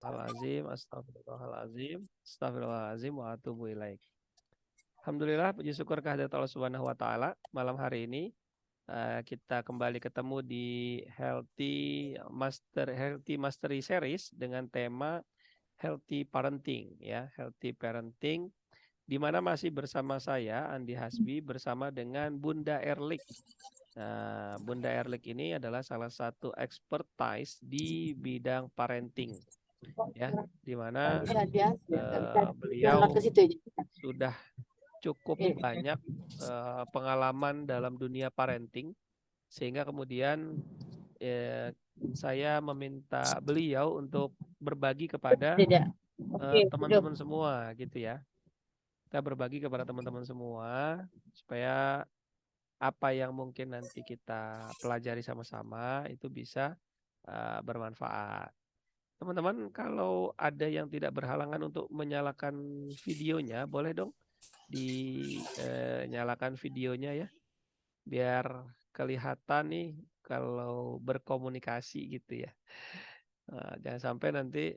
Astagfirullahalazim, astagfirullahalazim, wa atubu ilaik. Alhamdulillah, puji syukur kehadirat Allah Subhanahu wa taala. Malam hari ini kita kembali ketemu di Healthy Mastery Series dengan tema Healthy Parenting ya, Healthy Parenting, di mana masih bersama saya Andi Hasbi bersama dengan Bunda Erlik. Nah, Bunda Erlik ini adalah salah satu expertise di bidang parenting ya, di mana beliau sudah cukup banyak pengalaman dalam dunia parenting, sehingga kemudian saya meminta beliau untuk berbagi kepada teman-teman semua gitu ya. Kita berbagi kepada teman-teman semua supaya apa yang mungkin nanti kita pelajari sama-sama itu bisa bermanfaat. Teman-teman, kalau ada yang tidak berhalangan untuk menyalakan videonya, boleh dong dinyalakan videonya ya, biar kelihatan nih kalau berkomunikasi gitu ya. Jangan sampai nanti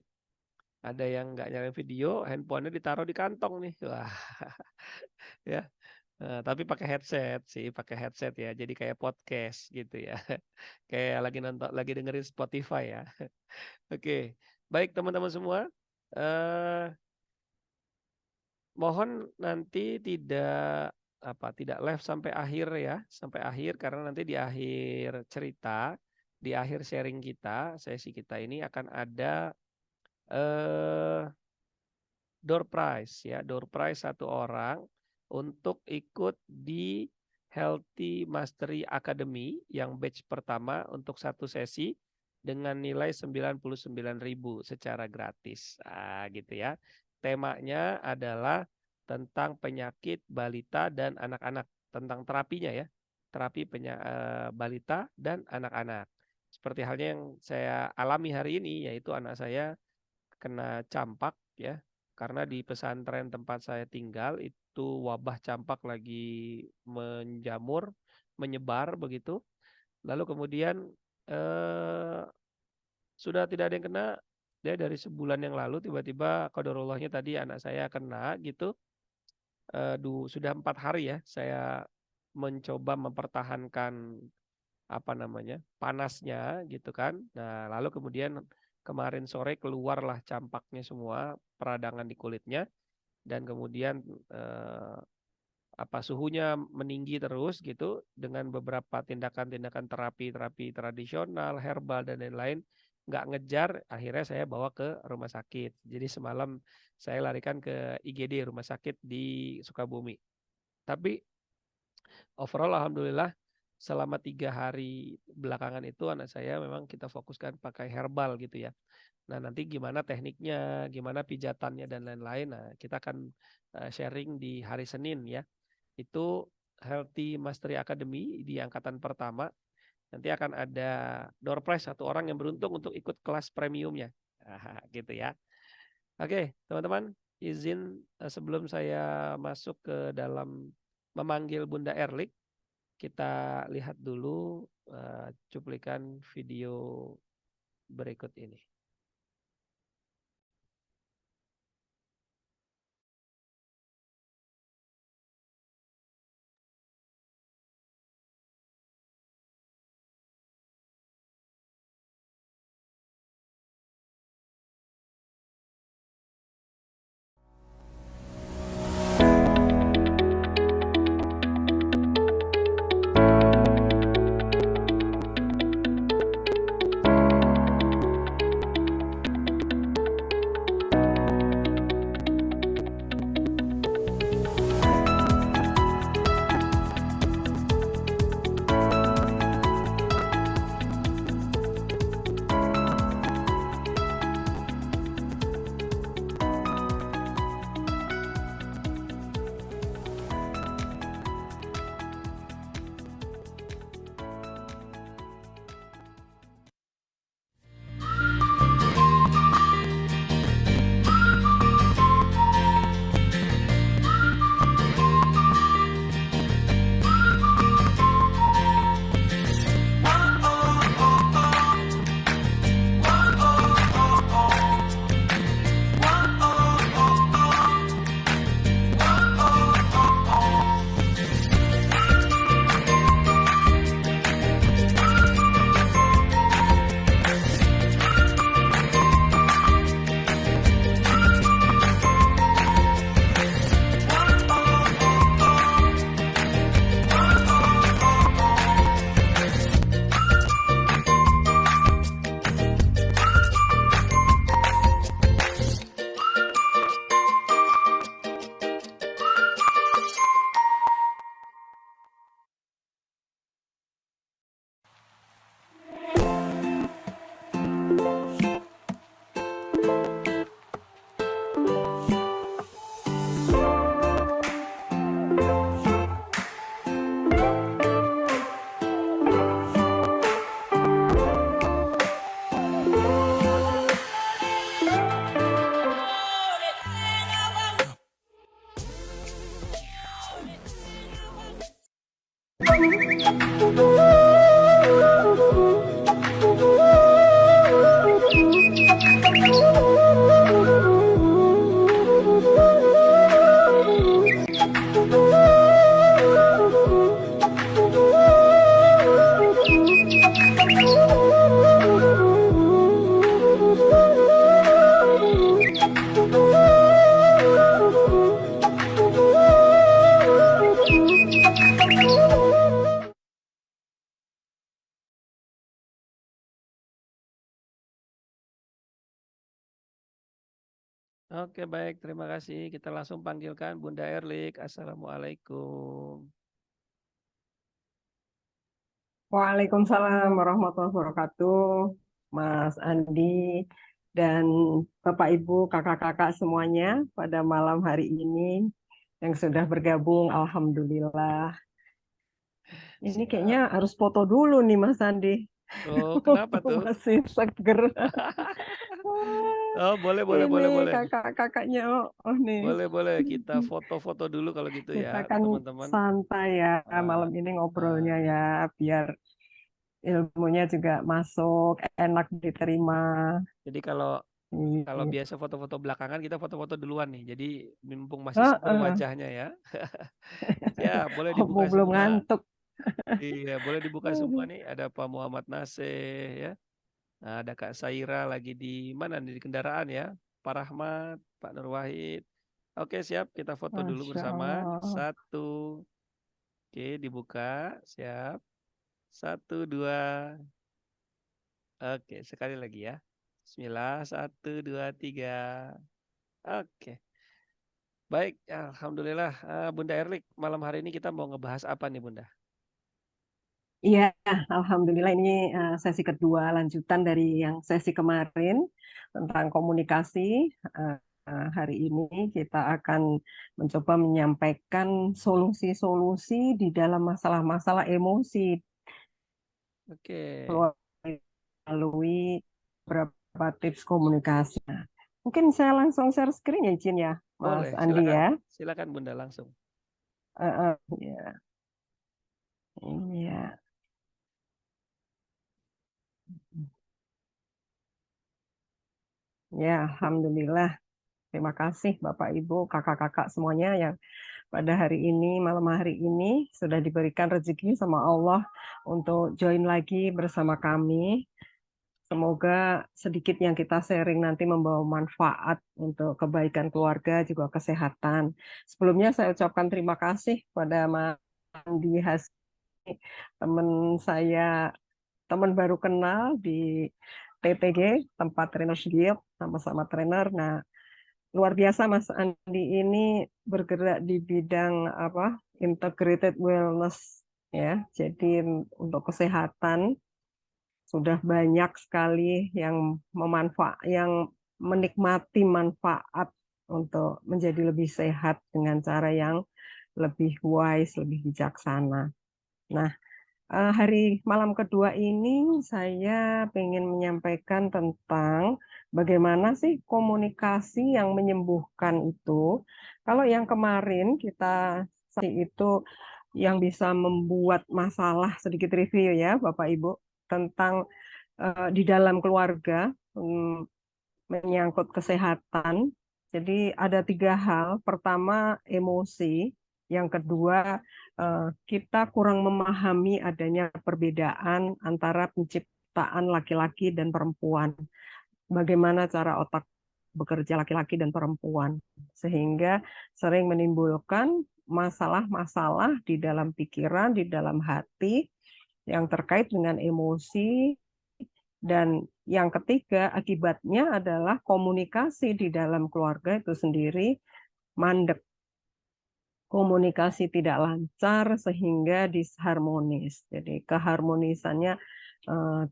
ada yang nggak nyalain video, handphonenya ditaruh di kantong nih. Wah, ya. Tapi pakai headset sih, pakai headset ya. Jadi kayak podcast gitu ya. Kayak lagi dengerin Spotify ya. Oke, baik teman-teman semua. Mohon nanti tidak live sampai akhir ya, sampai akhir, karena nanti di akhir cerita, di akhir sharing kita, sesi kita ini akan ada door prize ya, door prize 1 orang untuk ikut di Healthy Mastery Academy yang batch pertama untuk 1 sesi dengan nilai 99.000 secara gratis. Gitu ya. Temanya adalah tentang penyakit balita dan anak-anak, tentang terapinya ya. Terapi balita dan anak-anak. Seperti halnya yang saya alami hari ini, yaitu anak saya kena campak ya. Karena di pesantren tempat saya tinggal itu wabah campak lagi menjamur, menyebar begitu. Lalu kemudian sudah tidak ada yang kena, dia dari sebulan yang lalu tiba-tiba qadarullahnya tadi anak saya kena gitu. Sudah 4 hari ya saya mencoba mempertahankan panasnya gitu kan. Nah, lalu kemudian kemarin sore keluarlah campaknya semua, peradangan di kulitnya, dan kemudian suhunya meninggi terus gitu, dengan beberapa tindakan-tindakan terapi tradisional, herbal dan lain-lain, nggak ngejar, akhirnya saya bawa ke rumah sakit. Jadi semalam saya larikan ke IGD, rumah sakit di Sukabumi. Tapi overall alhamdulillah selama 3 hari belakangan itu anak saya memang kita fokuskan pakai herbal gitu ya. Nah, nanti gimana tekniknya, gimana pijatannya dan lain-lain. Nah, kita akan sharing di hari Senin ya. Itu Healthy Mastery Academy di angkatan pertama. Nanti akan ada door prize 1 orang yang beruntung untuk ikut kelas premiumnya. Gitu ya. Oke, teman-teman, izin sebelum saya masuk ke dalam memanggil Bunda Erlik, kita lihat dulu cuplikan video berikut ini. Oke, baik. Terima kasih. Kita langsung panggilkan Bunda Erlik. Assalamualaikum. Waalaikumsalam warahmatullahi wabarakatuh, Mas Andi dan Bapak Ibu, kakak-kakak semuanya pada malam hari ini yang sudah bergabung, Alhamdulillah. Ini Siap. kayaknya harus foto dulu nih Mas Andi, Oh, kenapa tuh? masih seger. Oh, boleh, boleh, Ini boleh, boleh. kakak-kakaknya, oh nih. Boleh, boleh. Kita foto-foto dulu kalau gitu ya, Kita kan teman-teman. santai ya Ah, malam ini ngobrolnya ah. ya, biar ilmunya juga masuk, enak diterima. Jadi kalau kalau Iya. biasa foto-foto belakangan, kita foto-foto duluan nih. Jadi mumpung masih seger Heeh. wajahnya ya. Siap, boleh Oh, dibuka belum semua. ngantuk. Iya, boleh dibuka semua Aduh. nih. Ada Pak Muhammad Naseh ya. Nah, ada Kak Saira lagi di mana nih? Di kendaraan ya. Pak Rahmat, Pak Nur Wahid. Oke, siap. Kita foto dulu Masya bersama. Allah. Satu. Oke, dibuka. Siap. Satu, dua. Oke, sekali lagi ya. Bismillah. Satu, dua, tiga. Oke. Baik, Alhamdulillah. Bunda Erlik, malam hari ini kita mau ngebahas apa nih, Bunda? Iya, Alhamdulillah ini sesi kedua lanjutan dari yang sesi kemarin tentang komunikasi. Eh, Hari ini kita akan mencoba menyampaikan solusi-solusi di dalam masalah-masalah emosi Oke, melalui beberapa tips komunikasi. Mungkin saya langsung share screen ya, Jin ya, Mas boleh. Andi Silakan. ya. Silakan, Bunda, langsung. Ya, ini ya. Ya, Alhamdulillah. Terima kasih Bapak Ibu, kakak-kakak semuanya yang pada hari ini, malam hari ini sudah diberikan rezeki sama Allah untuk join lagi bersama kami. Semoga sedikit yang kita sharing nanti membawa manfaat untuk kebaikan keluarga, juga kesehatan. Sebelumnya saya ucapkan terima kasih pada Mas Andi Hasni, teman saya, teman baru kenal di TTG, tempat Trainers Guild, sama-sama trainer. Nah, luar biasa Mas Andi ini bergerak di bidang apa? Integrated wellness ya. Jadi untuk kesehatan sudah banyak sekali yang yang menikmati manfaat untuk menjadi lebih sehat dengan cara yang lebih wise, lebih bijaksana. Nah, hari malam kedua ini saya ingin menyampaikan tentang bagaimana sih komunikasi yang menyembuhkan itu. Kalau yang kemarin kita itu yang bisa membuat masalah, sedikit review ya Bapak Ibu, tentang di dalam keluarga, menyangkut kesehatan. Jadi ada tiga hal. Pertama, emosi. Yang kedua, kita kurang memahami adanya perbedaan antara penciptaan laki-laki dan perempuan. Bagaimana cara otak bekerja laki-laki dan perempuan. Sehingga sering menimbulkan masalah-masalah di dalam pikiran, di dalam hati, yang terkait dengan emosi. Dan yang ketiga, akibatnya adalah komunikasi di dalam keluarga itu sendiri mandek. Komunikasi tidak lancar sehingga disharmonis. Jadi keharmonisannya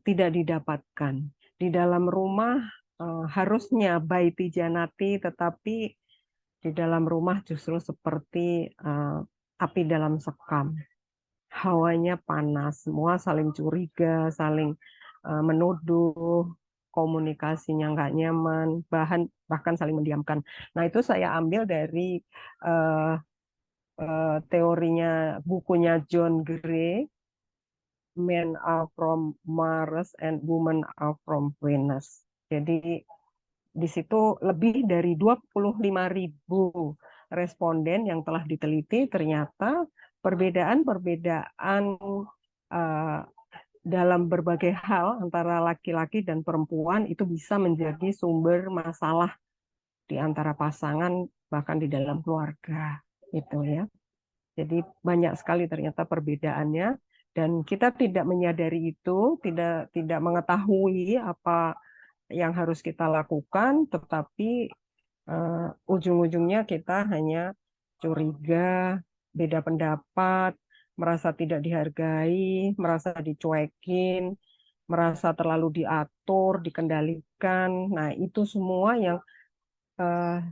tidak didapatkan. Di dalam rumah harusnya baiti janati, tetapi di dalam rumah justru seperti api dalam sekam. Hawanya panas, semua saling curiga, saling menuduh, komunikasinya nggak nyaman, bahkan saling mendiamkan. Nah, itu saya ambil dari uh, teorinya, bukunya John Gray, Men are from Mars and Women are from Venus. Jadi di situ lebih dari 25.000 responden yang telah diteliti, ternyata perbedaan-perbedaan uh, dalam berbagai hal antara laki-laki dan perempuan itu bisa menjadi sumber masalah di antara pasangan, bahkan di dalam keluarga. Itu ya. Jadi banyak sekali ternyata perbedaannya, dan kita tidak menyadari itu, tidak mengetahui apa yang harus kita lakukan, tetapi ujung-ujungnya kita hanya curiga, beda pendapat, merasa tidak dihargai, merasa dicuekin, merasa terlalu diatur, dikendalikan. Nah, itu semua yang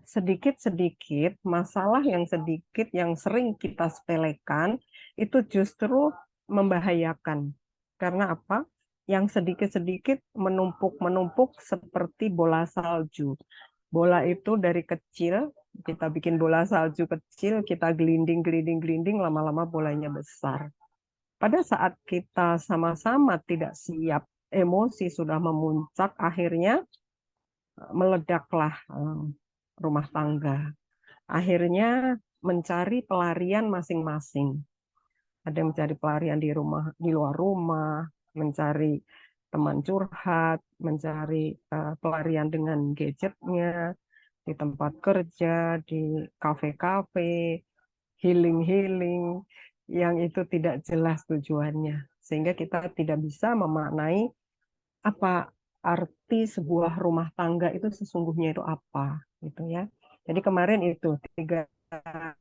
sedikit-sedikit, masalah yang sedikit yang sering kita sepelekan, itu justru membahayakan. Karena apa? Yang sedikit-sedikit menumpuk-menumpuk seperti bola salju. Bola itu dari kecil, kita bikin bola salju kecil, kita gelinding-gelinding-gelinding, lama-lama bolanya besar. Pada saat kita sama-sama tidak siap, emosi sudah memuncak, akhirnya meledaklah rumah tangga. Akhirnya mencari pelarian masing-masing. Ada yang mencari pelarian di rumah, di luar rumah, mencari teman curhat, mencari pelarian dengan gadgetnya, di tempat kerja, di kafe-kafe, healing-healing, yang itu tidak jelas tujuannya. Sehingga kita tidak bisa memaknai apa arti sebuah rumah tangga itu sesungguhnya itu apa, gitu ya. Jadi kemarin itu 3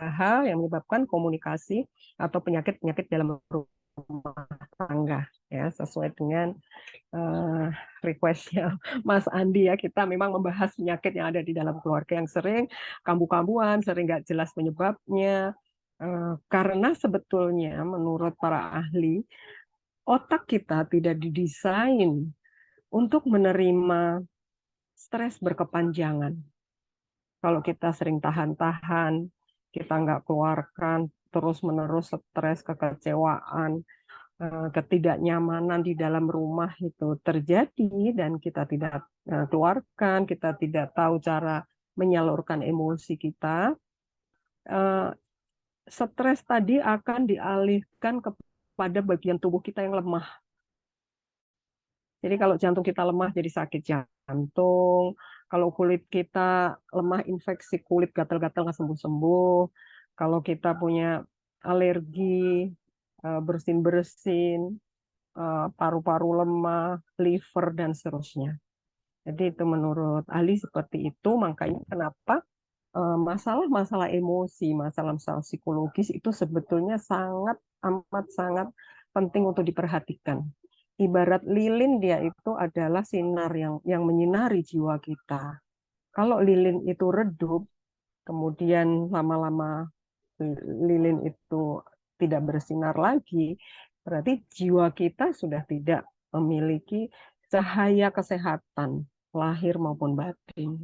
hal yang menyebabkan komunikasi atau penyakit-penyakit dalam rumah tangga, ya, sesuai dengan uh, requestnya Mas Andi ya. Kita memang membahas penyakit yang ada di dalam keluarga yang sering kambuh-kambuhan, sering nggak jelas penyebabnya. Karena sebetulnya menurut para ahli, otak kita tidak didesain untuk menerima stres berkepanjangan. Kalau kita sering tahan-tahan, kita nggak keluarkan, terus-menerus stres, kekecewaan, ketidaknyamanan di dalam rumah itu terjadi dan kita tidak keluarkan, kita tidak tahu cara menyalurkan emosi kita, stres tadi akan dialihkan kepada bagian tubuh kita yang lemah. Jadi kalau jantung kita lemah jadi sakit jantung, kalau kulit kita lemah infeksi kulit gatal-gatal nggak sembuh-sembuh, kalau kita punya alergi, bersin-bersin, paru-paru lemah, liver, dan seterusnya. Jadi itu menurut ahli seperti itu, makanya kenapa masalah-masalah emosi, masalah-masalah psikologis itu sebetulnya sangat amat sangat penting untuk diperhatikan. Ibarat lilin dia itu adalah sinar yang menyinari jiwa kita. Kalau lilin itu redup, kemudian lama-lama lilin itu tidak bersinar lagi, berarti jiwa kita sudah tidak memiliki cahaya kesehatan, lahir maupun batin.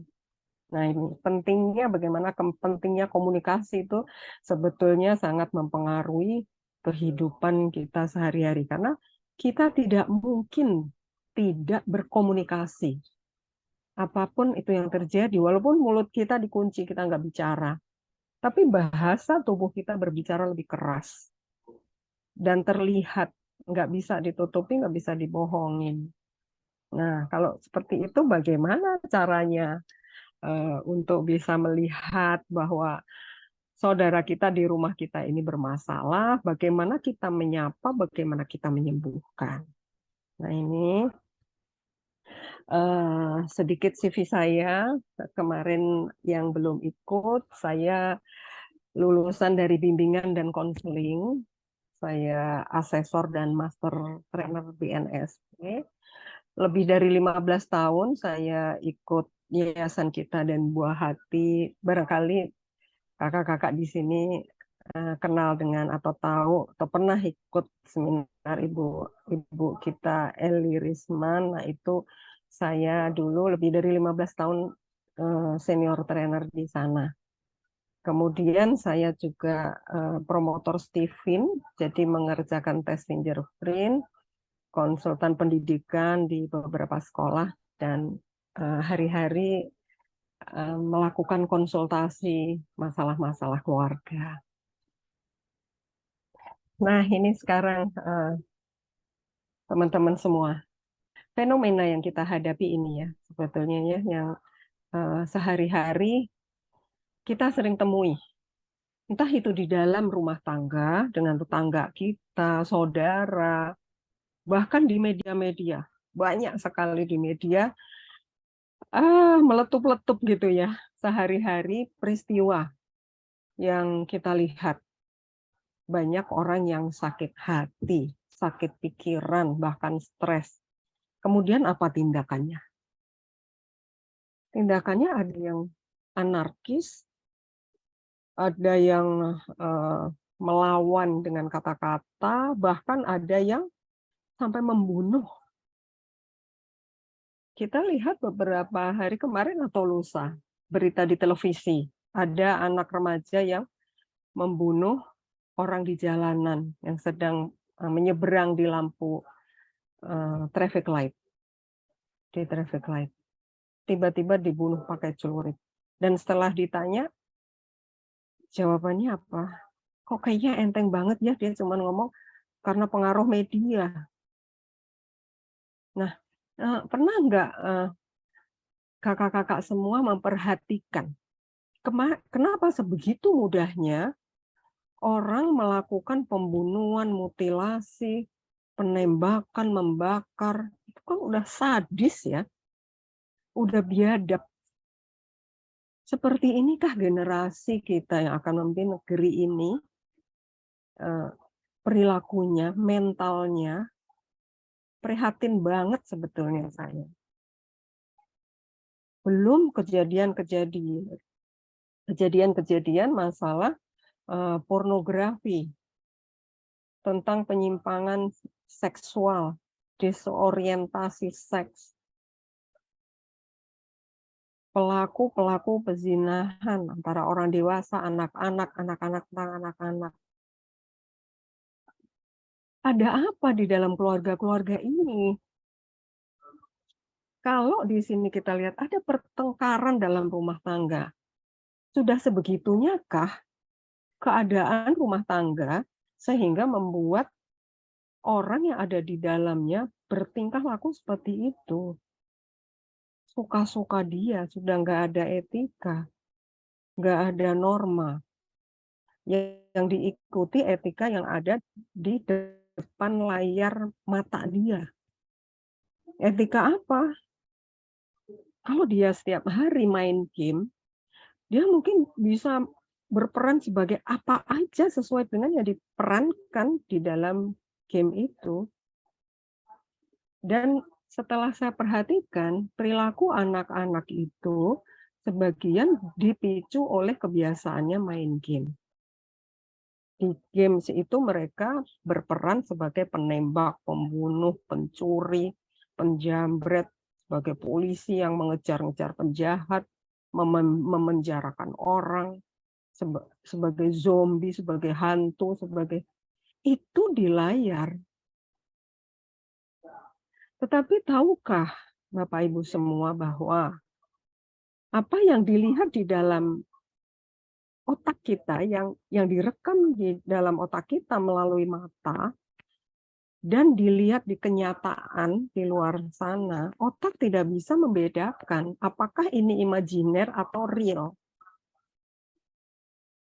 Nah, ini pentingnya bagaimana pentingnya komunikasi itu sebetulnya sangat mempengaruhi kehidupan kita sehari-hari karena kita tidak mungkin tidak berkomunikasi. Apapun itu yang terjadi, walaupun mulut kita dikunci, kita nggak bicara, tapi bahasa tubuh kita berbicara lebih keras dan terlihat, nggak bisa ditutupi, nggak bisa dibohongin. Nah, kalau seperti itu bagaimana caranya untuk bisa melihat bahwa saudara kita di rumah kita ini bermasalah, bagaimana kita menyapa, bagaimana kita menyembuhkan. Nah, ini sedikit CV saya. Kemarin yang belum ikut, saya lulusan dari bimbingan dan konseling. Saya asesor dan master trainer BNSP. Lebih dari 15 tahun saya ikut yayasan kita dan Buah Hati. Barangkali kakak-kakak di sini kenal dengan atau tahu atau pernah ikut seminar ibu kita Eli Risman. Nah, itu saya dulu lebih dari 15 tahun senior trainer di sana. Kemudian saya juga promotor Stephen, jadi mengerjakan tes fingerprint, konsultan pendidikan di beberapa sekolah, dan hari-hari melakukan konsultasi masalah-masalah keluarga. Nah, ini sekarang teman-teman semua, fenomena yang kita hadapi ini ya, sebetulnya ya, yang sehari-hari kita sering temui. Entah itu di dalam rumah tangga, dengan tetangga kita, saudara, bahkan di media-media. Banyak sekali di media Meletup-letup gitu ya, sehari-hari peristiwa yang kita lihat. Banyak orang yang sakit hati, sakit pikiran, bahkan stres. Kemudian apa tindakannya? Tindakannya ada yang anarkis, ada yang melawan dengan kata-kata, bahkan ada yang sampai membunuh. Kita lihat beberapa hari kemarin atau lusa, berita di televisi, ada anak remaja yang membunuh orang di jalanan yang sedang menyeberang di lampu traffic light, di traffic light. Tiba-tiba dibunuh pakai celurit. Dan setelah ditanya, jawabannya apa? Kok kayaknya enteng banget ya, dia cuma ngomong karena pengaruh media. Nah, pernah nggak kakak-kakak semua memperhatikan kenapa sebegitu mudahnya orang melakukan pembunuhan, mutilasi, penembakan, membakar, itu kan udah sadis ya, udah biadab. Seperti inikah generasi kita yang akan memimpin negeri ini, perilakunya, mentalnya, prihatin banget sebetulnya saya. Belum kejadian masalah pornografi, tentang penyimpangan seksual, disorientasi seks, pelaku-pelaku pezinahan antara orang dewasa, anak-anak, anak-anak. Ada apa di dalam keluarga-keluarga ini? Kalau di sini kita lihat ada pertengkaran dalam rumah tangga, sudah sebegitunya kah keadaan rumah tangga sehingga membuat orang yang ada di dalamnya bertingkah laku seperti itu? Suka-suka dia, sudah nggak ada etika, nggak ada norma. Yang diikuti etika yang ada di depan layar mata dia. Etika apa? Kalau dia setiap hari main game, dia mungkin bisa berperan sebagai apa aja sesuai dengan yang diperankan di dalam game itu. Dan setelah saya perhatikan, perilaku anak-anak itu sebagian dipicu oleh kebiasaannya main game. Di games itu mereka berperan sebagai penembak, pembunuh, pencuri, penjambret, sebagai polisi yang mengejar-ngejar penjahat, memenjarakan orang, sebagai zombie, sebagai hantu, sebagai itu di layar. Tetapi tahukah Bapak Ibu semua bahwa apa yang dilihat di dalam otak kita, yang direkam di dalam otak kita melalui mata, dan dilihat di kenyataan di luar sana, otak tidak bisa membedakan apakah ini imajiner atau real.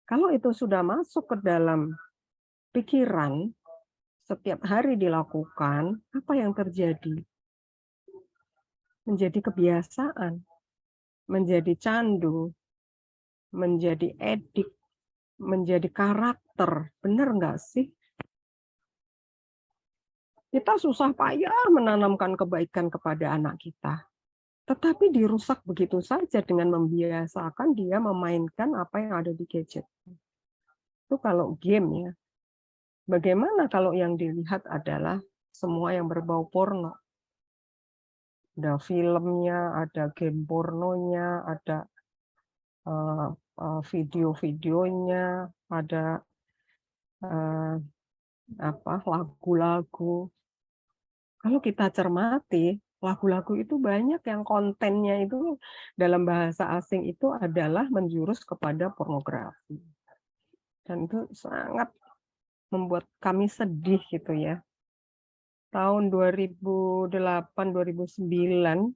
Kalau itu sudah masuk ke dalam pikiran, setiap hari dilakukan, apa yang terjadi? Menjadi kebiasaan, menjadi candu, menjadi edik, menjadi karakter. Benar nggak sih? Kita susah payah menanamkan kebaikan kepada anak kita. Tetapi dirusak begitu saja dengan membiasakan dia memainkan apa yang ada di gadget. Itu kalau game ya. Bagaimana kalau yang dilihat adalah semua yang berbau porno? Ada filmnya, ada game pornonya, ada video-videonya, ada lagu-lagu. Kalau kita cermati, lagu-lagu itu banyak yang kontennya itu dalam bahasa asing itu adalah menjurus kepada pornografi. Dan itu sangat membuat kami sedih gitu ya. Tahun 2008-2009,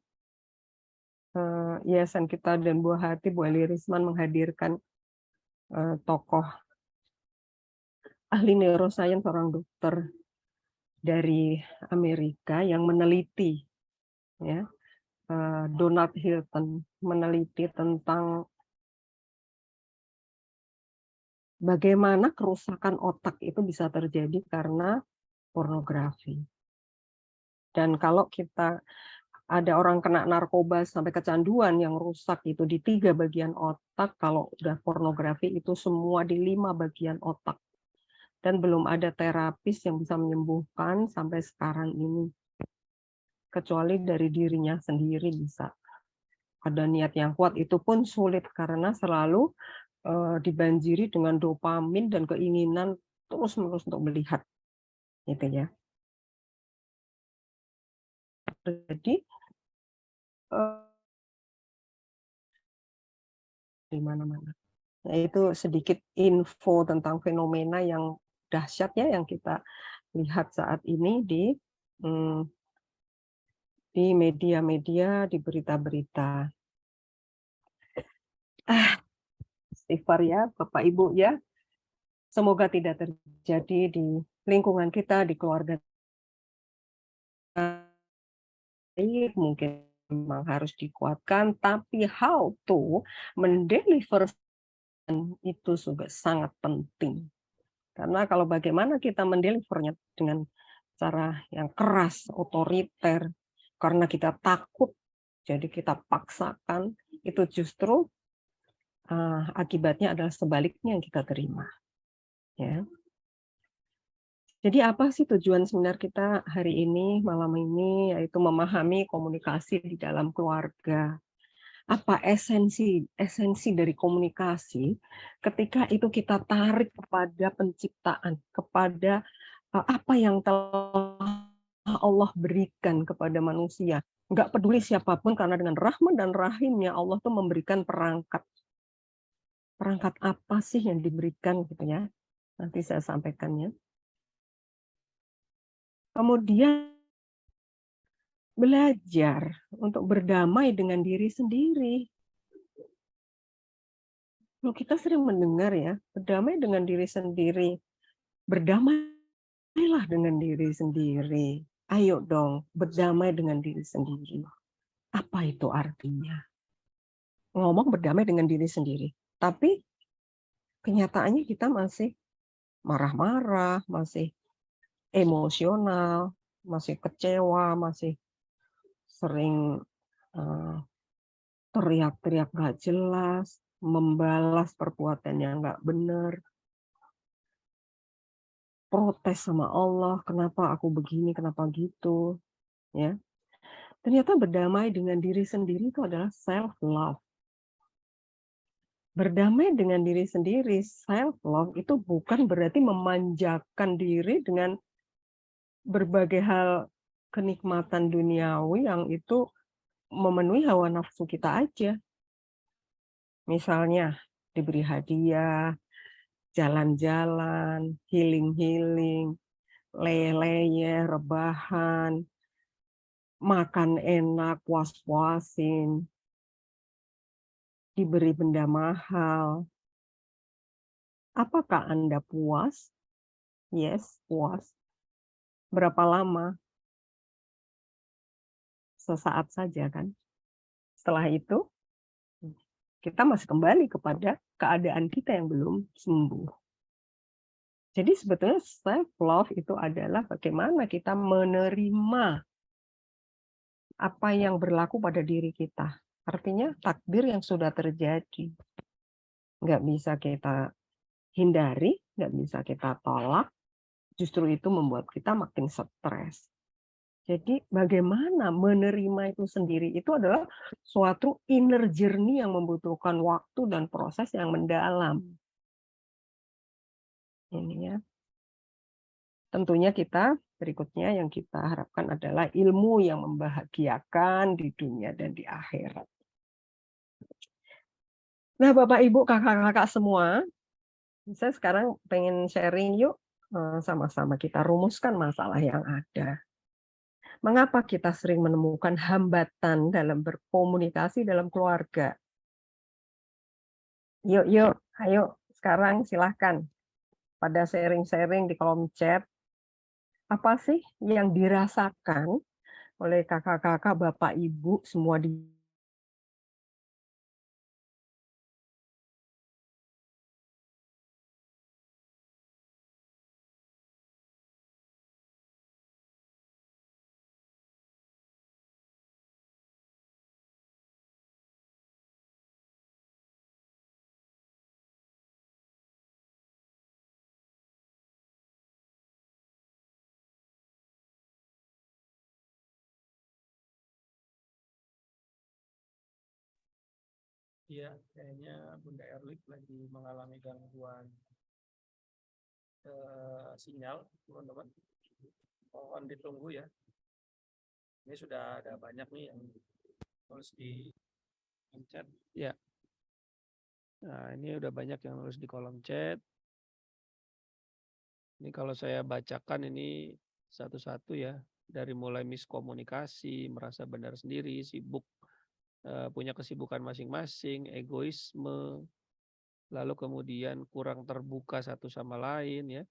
Yayasan Kita dan Buah Hati, Bu Eli Risman menghadirkan tokoh ahli neuroscience, seorang dokter dari Amerika yang meneliti ya Donald Hilton meneliti tentang bagaimana kerusakan otak itu bisa terjadi karena pornografi. Dan kalau kita ada orang kena narkoba sampai kecanduan yang rusak itu di 3 bagian otak, kalau udah pornografi itu semua di 5 bagian otak. Dan belum ada terapis yang bisa menyembuhkan sampai sekarang ini. Kecuali dari dirinya sendiri bisa. Ada niat yang kuat, itu pun sulit karena selalu dibanjiri dengan dopamin dan keinginan terus-menerus untuk melihat, gitu ya. Jadi di mana-mana. Nah, itu sedikit info tentang fenomena yang dahsyat ya yang kita lihat saat ini di media-media, di berita-berita. Istighfar ya, Bapak Ibu ya. Semoga tidak terjadi di lingkungan kita, di keluarga kita. Mungkin memang harus dikuatkan, tapi how to mendeliver itu juga sangat penting. Karena kalau bagaimana kita mendelivernya dengan cara yang keras, otoriter, karena kita takut, jadi kita paksakan, itu justru akibatnya adalah sebaliknya yang kita terima. Ya. Jadi apa sih tujuan seminar kita hari ini, malam ini, yaitu memahami komunikasi di dalam keluarga. Apa esensi dari komunikasi ketika itu kita tarik kepada penciptaan, kepada apa yang telah Allah berikan kepada manusia. Nggak peduli siapapun, karena dengan rahmat dan rahimnya Allah tuh memberikan perangkat. Perangkat apa sih yang diberikan gitu ya? Nanti saya sampaikan ya. Kemudian belajar untuk berdamai dengan diri sendiri. Kita sering mendengar ya, berdamai dengan diri sendiri. Berdamailah dengan diri sendiri. Ayo dong, berdamai dengan diri sendiri. Apa itu artinya? Ngomong berdamai dengan diri sendiri. Tapi kenyataannya kita masih marah-marah, masih emosional, masih kecewa, masih sering teriak-teriak nggak jelas, membalas perbuatan yang nggak benar, protes sama Allah, kenapa aku begini, kenapa gitu, ya. Ternyata berdamai dengan diri sendiri itu adalah self love. Berdamai dengan diri sendiri, self love itu bukan berarti memanjakan diri dengan berbagai hal kenikmatan duniawi yang itu memenuhi hawa nafsu kita aja. Misalnya diberi hadiah, jalan-jalan, healing-healing, leye-leye, rebahan, makan enak, puas-puasin, diberi benda mahal. Apakah Anda puas? Yes, puas. Berapa lama? Sesaat saja kan. Setelah itu, kita masih kembali kepada keadaan kita yang belum sembuh. Jadi sebetulnya self love itu adalah bagaimana kita menerima apa yang berlaku pada diri kita. Artinya takdir yang sudah terjadi. Nggak bisa kita hindari, nggak bisa kita tolak. Justru itu membuat kita makin stres. Jadi bagaimana menerima itu sendiri itu adalah suatu inner journey yang membutuhkan waktu dan proses yang mendalam. Ini ya. Tentunya kita berikutnya yang kita harapkan adalah ilmu yang membahagiakan di dunia dan di akhirat. Nah, Bapak Ibu, kakak-kakak semua, saya sekarang pengen sharing yuk, sama-sama kita rumuskan masalah yang ada. Mengapa kita sering menemukan hambatan dalam berkomunikasi dalam keluarga? Yuk, ayo sekarang silahkan pada sharing-sharing di kolom chat. Apa sih yang dirasakan oleh kakak-kakak, bapak, ibu, semua di Iya, kayaknya Bunda Erlik lagi mengalami gangguan sinyal, teman-teman. Mohon ditunggu ya. Ini sudah ada banyak nih yang nulis di chat. Ya. Nah, ini udah banyak yang nulis di kolom chat. Ini kalau saya bacakan ini satu-satu ya. Dari mulai miskomunikasi, merasa benar sendiri, sibuk, punya kesibukan masing-masing, egoisme, lalu kemudian kurang terbuka satu sama lain ya,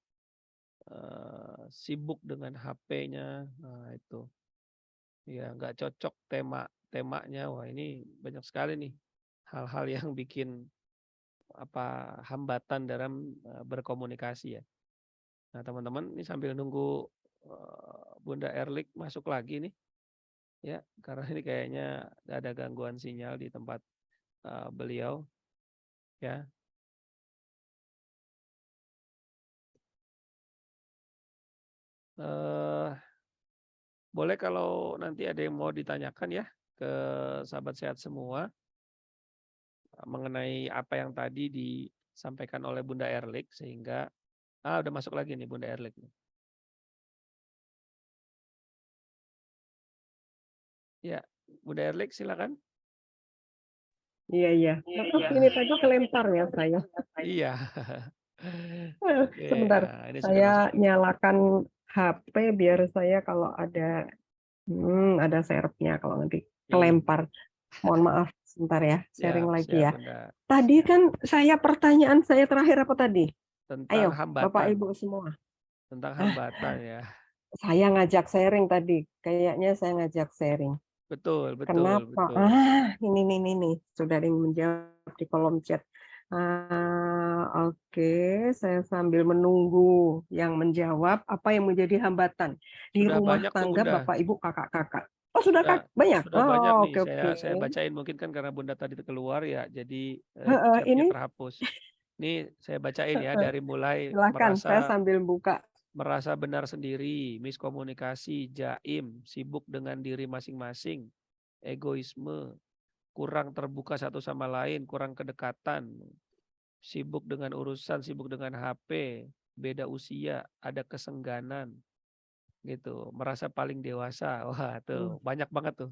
sibuk dengan HP-nya, nah itu. Ya nggak cocok temanya, wah ini banyak sekali nih hal-hal yang bikin hambatan dalam berkomunikasi ya. Nah teman-teman ini sambil nunggu Bunda Erlik masuk lagi nih ya, karena ini kayaknya ada gangguan sinyal di tempat beliau ya. Eh, Boleh kalau nanti ada yang mau ditanyakan ya ke sahabat sehat semua mengenai apa yang tadi disampaikan oleh Bunda Erlik, sehingga udah masuk lagi nih Bunda Erlik nih. Ya, Bunda Erlik silakan. Iya, iya. Maaf, ini tadi kelempar ya saya. Iya. Oke, Sebentar, ini sudah saya masuk. nyalakan HP biar saya kalau ada serepnya kalau nanti Iya, kelempar. Mohon maaf, sebentar ya, sharing siap, lagi siap ya. Bunda. Tadi Siap. kan pertanyaan saya terakhir apa tadi? Tentang Ayo, Bapak hambatan, Ibu semua. tentang Ah, hambatan ya. saya ngajak sharing tadi. Kayaknya saya ngajak sharing. Betul, betul, Kenapa? betul. Ini sudah ada yang menjawab di kolom chat. Oke, saya sambil menunggu yang menjawab apa yang menjadi hambatan di Sudah rumah banyak tuh tangga Bunda. Bapak Ibu kakak-kakak. Oh, sudah Sudah banyak. sudah banyak Oh, nih. oke oke. Saya bacain mungkin kan karena Bunda tadi keluar ya, jadi chatnya Ini terhapus. Ini saya bacain ya dari mulai silakan. Saya merasa sambil buka. merasa benar sendiri, miskomunikasi, jaim, sibuk dengan diri masing-masing, egoisme, kurang terbuka satu sama lain, kurang kedekatan, sibuk dengan urusan, sibuk dengan HP, beda usia, ada kesengganan, gitu, merasa paling dewasa. Wah, tuh banyak banget tuh.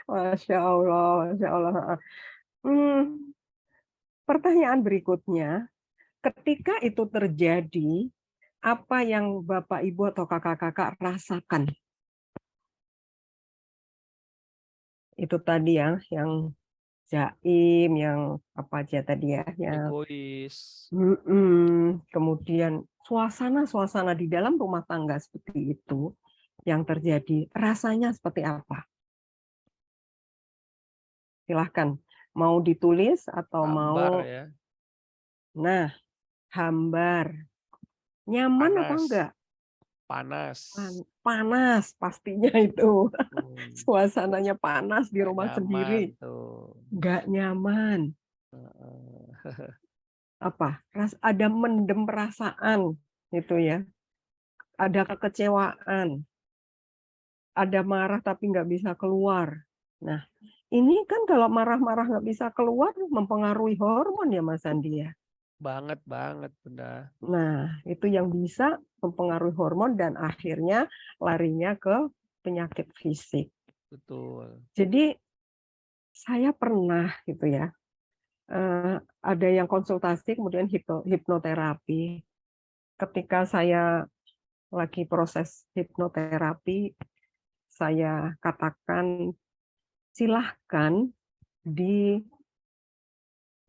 Masya Allah, Masya Allah. Hmm, Pertanyaan berikutnya, ketika itu terjadi, apa yang Bapak, Ibu, atau kakak-kakak rasakan? Itu tadi ya, yang jaim, yang apa aja tadi ya, yang Egois. kemudian suasana-suasana di dalam rumah tangga seperti itu yang terjadi, rasanya seperti apa? Silahkan, mau ditulis atau Hambar mau, ya, nah, hambar. Nyaman apa panas, enggak? panas, Panas pastinya itu. hmm, Suasananya panas di nggak rumah nyaman sendiri, tuh. nggak nyaman. Heeh. Ada mendem perasaan itu ya, ada kekecewaan, ada marah tapi nggak bisa keluar. Nah, ini kan kalau marah-marah nggak bisa keluar mempengaruhi hormon ya Mas Andi ya. Banget banget Bunda. Nah, itu yang bisa mempengaruhi hormon dan akhirnya larinya ke penyakit fisik. Betul. Jadi saya pernah gitu ya, ada yang konsultasi kemudian hipnoterapi. Ketika saya lagi proses hipnoterapi, saya katakan silahkan di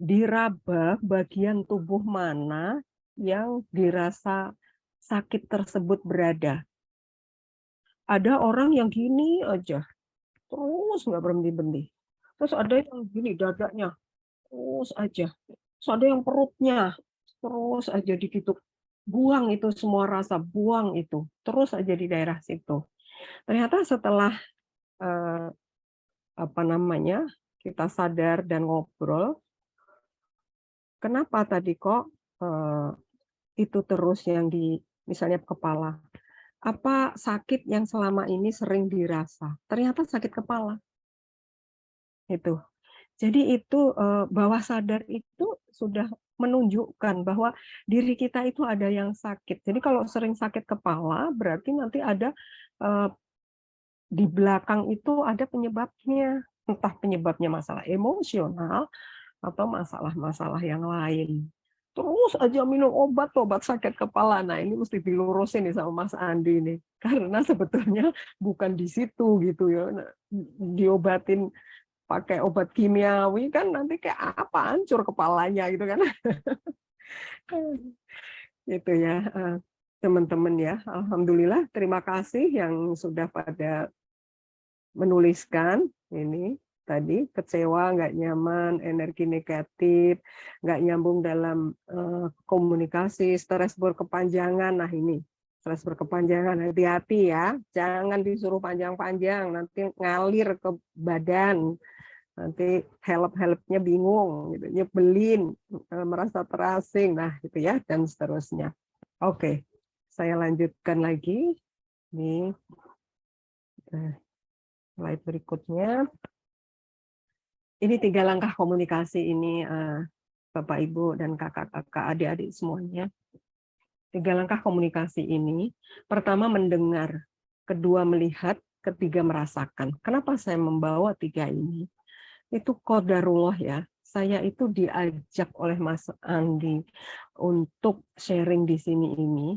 diraba bagian tubuh mana yang dirasa sakit tersebut berada. Ada orang yang gini aja, terus nggak berhenti-berhenti. Terus ada yang gini dadanya, terus aja. Terus ada yang perutnya, terus aja gitu. Buang itu semua rasa, buang itu. Terus aja di daerah situ. Ternyata setelah eh, apa namanya kita sadar dan ngobrol, kenapa tadi kok eh, itu terus yang di misalnya kepala? Apa sakit yang selama ini sering dirasa? Ternyata sakit kepala itu. Jadi itu bawah sadar itu sudah menunjukkan bahwa diri kita itu ada yang sakit. Jadi kalau sering sakit kepala berarti nanti ada eh, di belakang itu ada penyebabnya. Entah penyebabnya masalah emosional atau masalah-masalah yang lain. Terus aja minum obat sakit kepala. Nah, ini mesti dilurusin nih sama Mas Andi nih. Karena sebetulnya bukan di situ gitu ya. Nah, diobatin pakai obat kimiawi kan nanti kayak apa hancur kepalanya gitu kan. Itu ya, teman-teman ya. Alhamdulillah, terima kasih yang sudah pada menuliskan ini tadi kecewa, nggak nyaman, energi negatif, nggak nyambung dalam komunikasi, stres berkepanjangan. Nah ini stres berkepanjangan, hati-hati ya, jangan disuruh panjang-panjang, nanti ngalir ke badan, nanti help-helpnya bingung, gitu, nyebelin, merasa terasing, nah gitu ya, dan seterusnya. Oke, saya lanjutkan lagi nih slide berikutnya. Ini 3 langkah komunikasi ini, Bapak, Ibu, dan kakak-kakak, adik-adik semuanya. 3 langkah komunikasi ini, pertama mendengar, kedua melihat, ketiga merasakan. Kenapa saya membawa 3 ini? Itu qadarullah ya. Saya itu diajak oleh Mas Andi untuk sharing di sini ini.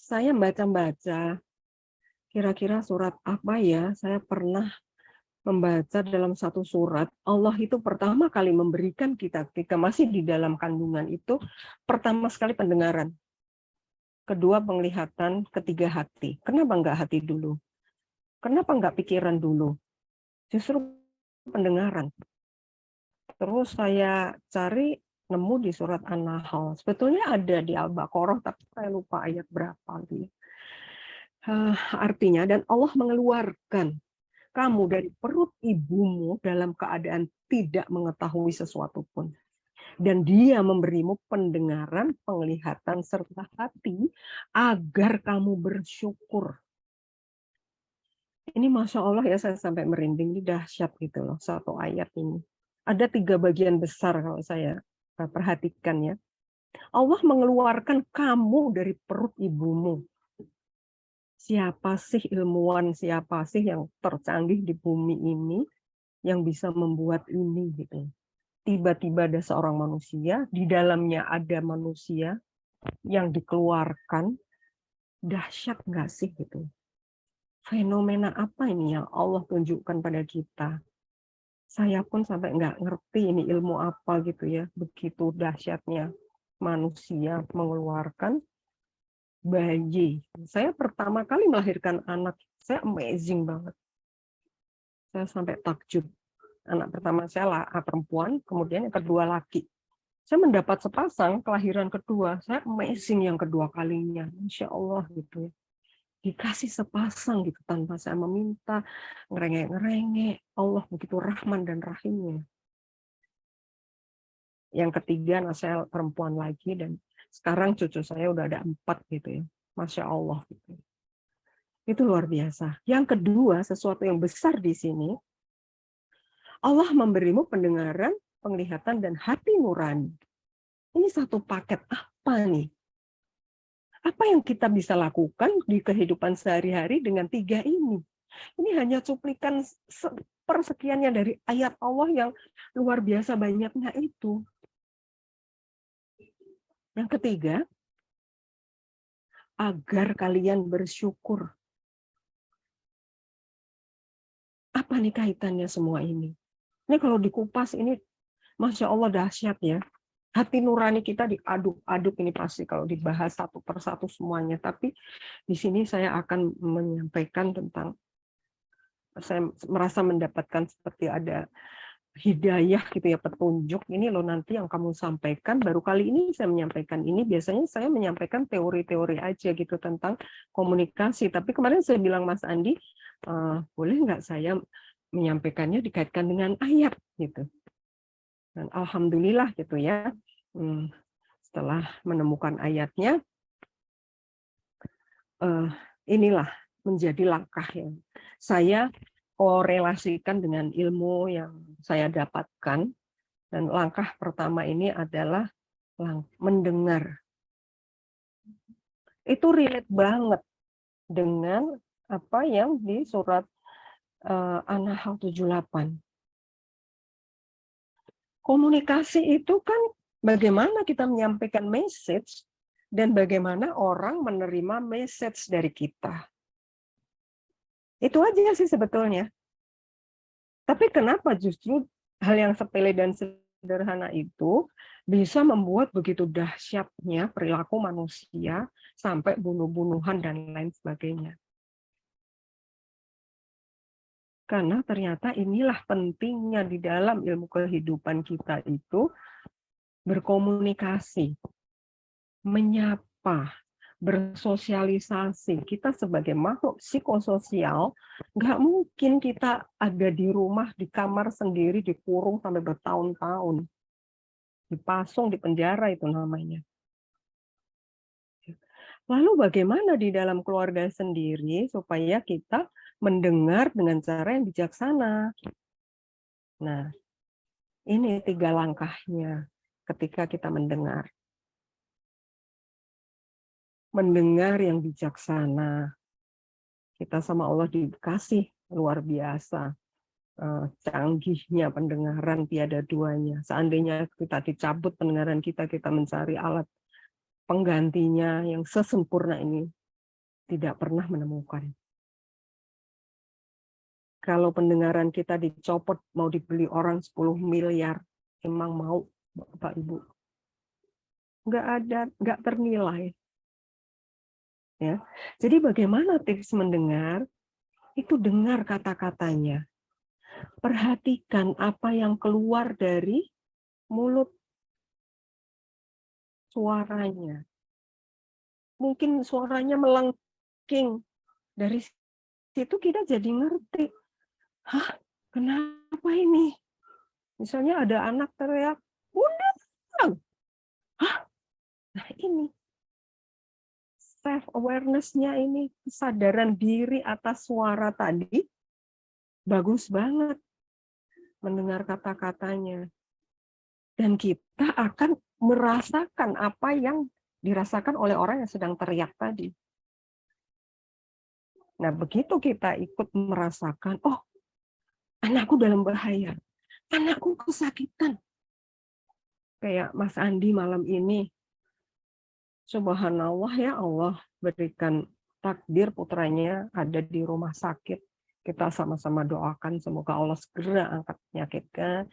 Saya baca-baca, kira-kira surat apa ya? Saya pernah membaca dalam satu surat, Allah itu pertama kali memberikan kita ketika masih di dalam kandungan itu, pertama sekali pendengaran, kedua penglihatan, ketiga hati. Kenapa enggak hati dulu? Kenapa enggak pikiran dulu? Justru pendengaran. Terus saya cari, nemu di surat An-Nahl. Sebetulnya ada di Al-Baqarah, tapi saya lupa ayat berapa. Artinya, dan Allah mengeluarkan kamu dari perut ibumu dalam keadaan tidak mengetahui sesuatu pun. Dan dia memberimu pendengaran, penglihatan, serta hati agar kamu bersyukur. Ini Masya Allah ya, saya sampai merinding, ini dahsyat gitu loh, satu ayat ini. Ada 3 bagian besar kalau saya perhatikan ya. Allah mengeluarkan kamu dari perut ibumu. Siapa sih ilmuwan, siapa sih yang tercanggih di bumi ini yang bisa membuat ini gitu. Tiba-tiba ada seorang manusia, di dalamnya ada manusia yang dikeluarkan, dahsyat nggak sih gitu. Fenomena apa ini yang Allah tunjukkan pada kita? Saya pun sampai nggak ngerti ini ilmu apa gitu ya, begitu dahsyatnya manusia mengeluarkan bayi. Saya pertama kali melahirkan anak, saya amazing banget. Saya sampai takjub. Anak pertama saya perempuan, kemudian yang kedua laki. Saya mendapat sepasang kelahiran kedua, saya amazing yang kedua kalinya, Insya Allah gitu ya. Dikasih sepasang gitu tanpa saya meminta, ngerengek-ngerengek, Allah begitu Rahman dan Rahimnya. Yang ketiga anak saya perempuan lagi, dan sekarang cucu saya udah ada 4 gitu ya, Masya Allah gitu. Itu luar biasa. Yang kedua, sesuatu yang besar di sini, Allah memberimu pendengaran, penglihatan, dan hati nurani. Ini satu paket apa nih? Apa yang kita bisa lakukan di kehidupan sehari-hari dengan 3 ini? Ini hanya cuplikan persekiannya dari ayat Allah yang luar biasa banyaknya itu. Yang ketiga, agar kalian bersyukur. Apa nih kaitannya semua ini? Ini kalau dikupas ini, Masya Allah dahsyat ya. hati nurani kita diaduk-aduk ini pasti kalau dibahas satu persatu semuanya. Tapi di sini saya akan menyampaikan tentang, saya merasa mendapatkan seperti ada hidayah gitu ya, petunjuk, ini loh nanti yang kamu sampaikan, baru kali ini saya menyampaikan ini, biasanya saya menyampaikan teori-teori aja gitu tentang komunikasi, tapi kemarin saya bilang Mas Andi, boleh nggak saya menyampaikannya dikaitkan dengan ayat gitu. Dan alhamdulillah gitu ya, setelah menemukan ayatnya, inilah menjadi langkah yang saya korelasikan dengan ilmu yang saya dapatkan. Dan langkah pertama ini adalah mendengar. Itu relate banget dengan apa yang di surat An-Nahl 78. Komunikasi itu kan bagaimana kita menyampaikan message dan bagaimana orang menerima message dari kita. Itu aja sih sebetulnya. Tapi kenapa justru hal yang sepele dan sederhana itu bisa membuat begitu dahsyatnya perilaku manusia sampai bunuh-bunuhan dan lain sebagainya. Karena ternyata inilah pentingnya di dalam ilmu kehidupan kita itu berkomunikasi, menyapa, bersosialisasi. Kita sebagai makhluk psikososial, nggak mungkin kita ada di rumah, di kamar sendiri, dikurung sampai bertahun-tahun. Dipasung, di penjara itu namanya. Lalu bagaimana di dalam keluarga sendiri supaya kita mendengar dengan cara yang bijaksana? Nah, ini 3 langkahnya ketika kita mendengar. Mendengar yang bijaksana. Kita sama Allah dikasih luar biasa. Canggihnya pendengaran tiada duanya. Seandainya kita dicabut pendengaran kita, kita mencari alat penggantinya yang sesempurna ini, tidak pernah menemukan. Kalau pendengaran kita dicopot, mau dibeli orang 10 miliar, emang mau, Bapak Ibu? Nggak ada, nggak ternilai. Ya. Jadi bagaimana tips mendengar? Itu dengar kata-katanya. Perhatikan apa yang keluar dari mulut, suaranya. Mungkin suaranya melengking. Dari situ kita jadi ngerti. Hah, kenapa ini? Misalnya ada anak teriak, Bunda. Hah, nah ini. Self-awareness-nya ini, kesadaran diri atas suara tadi, bagus banget mendengar kata-katanya. Dan kita akan merasakan apa yang dirasakan oleh orang yang sedang teriak tadi. Nah, begitu kita ikut merasakan, oh, anakku dalam bahaya, anakku kesakitan. Kayak Mas Andi malam ini, subhanallah ya Allah berikan takdir putranya ada di rumah sakit. Kita sama-sama doakan semoga Allah segera angkat penyakitnya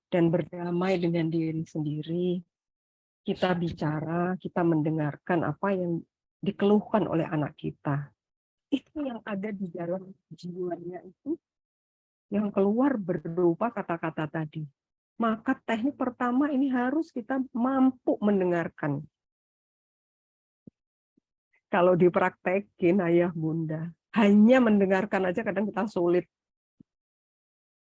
dan berdamai dengan diri sendiri. Kita bicara, kita mendengarkan apa yang dikeluhkan oleh anak kita. Itu yang ada di dalam jiwanya itu, yang keluar berupa kata-kata tadi. Maka teknik pertama ini harus kita mampu mendengarkan. Kalau dipraktekin ayah bunda, hanya mendengarkan aja kadang kita sulit.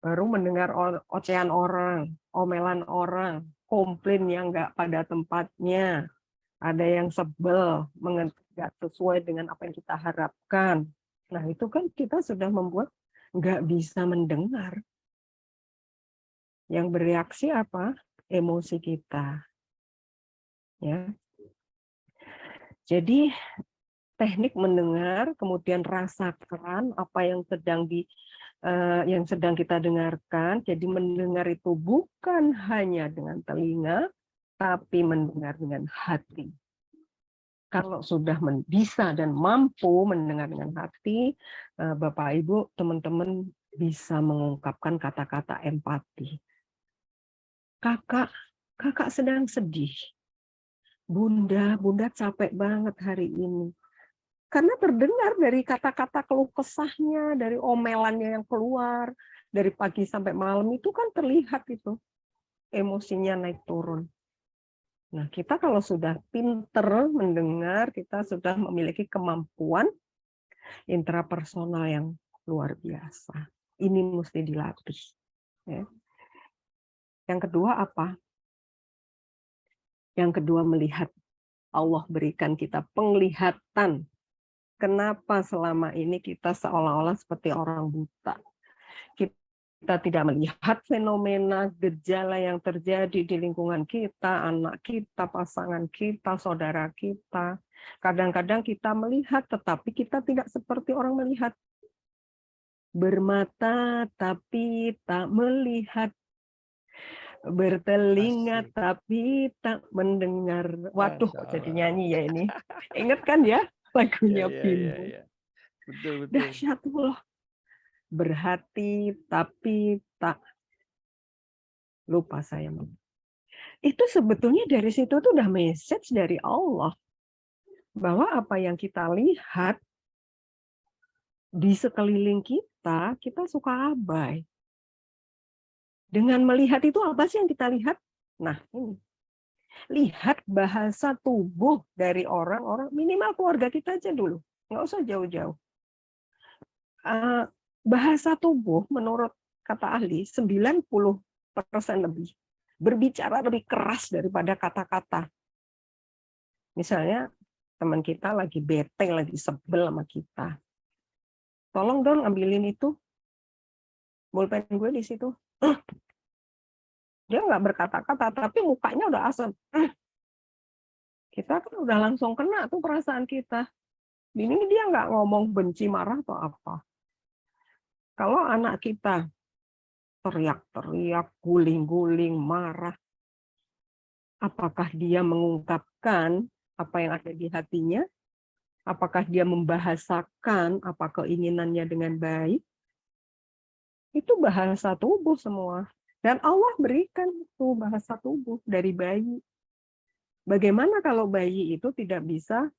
Baru mendengar ocehan orang, omelan orang, komplain yang nggak pada tempatnya, ada yang sebel, nggak sesuai dengan apa yang kita harapkan. Nah itu kan kita sudah membuat nggak bisa mendengar. Yang bereaksi apa? Emosi kita. Ya. Jadi teknik mendengar, kemudian rasakan apa yang sedang kita dengarkan. Jadi mendengar itu bukan hanya dengan telinga, tapi mendengar dengan hati. Kalau sudah bisa dan mampu mendengar dengan hati, Bapak Ibu, teman-teman bisa mengungkapkan kata-kata empati. Kakak, kakak sedang sedih. Bunda capek banget hari ini. Karena terdengar dari kata-kata keluh kesahnya, dari omelannya yang keluar, dari pagi sampai malam itu kan terlihat itu emosinya naik turun. Nah, kita kalau sudah pinter mendengar, kita sudah memiliki kemampuan intrapersonal yang luar biasa. Ini mesti dilatih. Ya. Yang kedua apa? Yang kedua melihat. Allah berikan kita penglihatan. Kenapa selama ini kita seolah-olah seperti orang buta? Kita tidak melihat fenomena gejala yang terjadi di lingkungan kita, anak kita, pasangan kita, saudara kita. Kadang-kadang kita melihat, tetapi kita tidak seperti orang melihat. Bermata tapi tak melihat, bertelinga Asik. tapi tak mendengar. Waduh, Masya kok jadi Allah. nyanyi ya ini. Ingat kan ya Ya, lagunya ya, ya, Bimbo. ya. Betul, betul. Dahsyatullah. Berhati tapi tak lupa saya. Itu sebetulnya dari situ tuh udah message dari Allah. Bahwa apa yang kita lihat di sekeliling kita, kita suka abai. Dengan melihat itu apa sih yang kita lihat? Nah, ini. Lihat bahasa tubuh dari orang-orang, minimal keluarga kita aja dulu. Nggak usah jauh-jauh. Bahasa tubuh menurut kata ahli 90% lebih berbicara lebih keras daripada kata-kata. Misalnya teman kita lagi bete, lagi sebel sama kita. Tolong dong ambilin itu bolpen gue di situ. Dia nggak berkata-kata, tapi mukanya udah asem. Kita kan udah langsung kena tuh perasaan kita. Ini dia nggak ngomong benci, marah atau apa. Kalau anak kita teriak-teriak, guling-guling, marah, apakah dia mengungkapkan apa yang ada di hatinya? Apakah dia membahasakan apa keinginannya dengan baik? Itu bahasa tubuh semua. Dan Allah berikan itu bahasa tubuh dari bayi. Bagaimana kalau bayi itu tidak bisa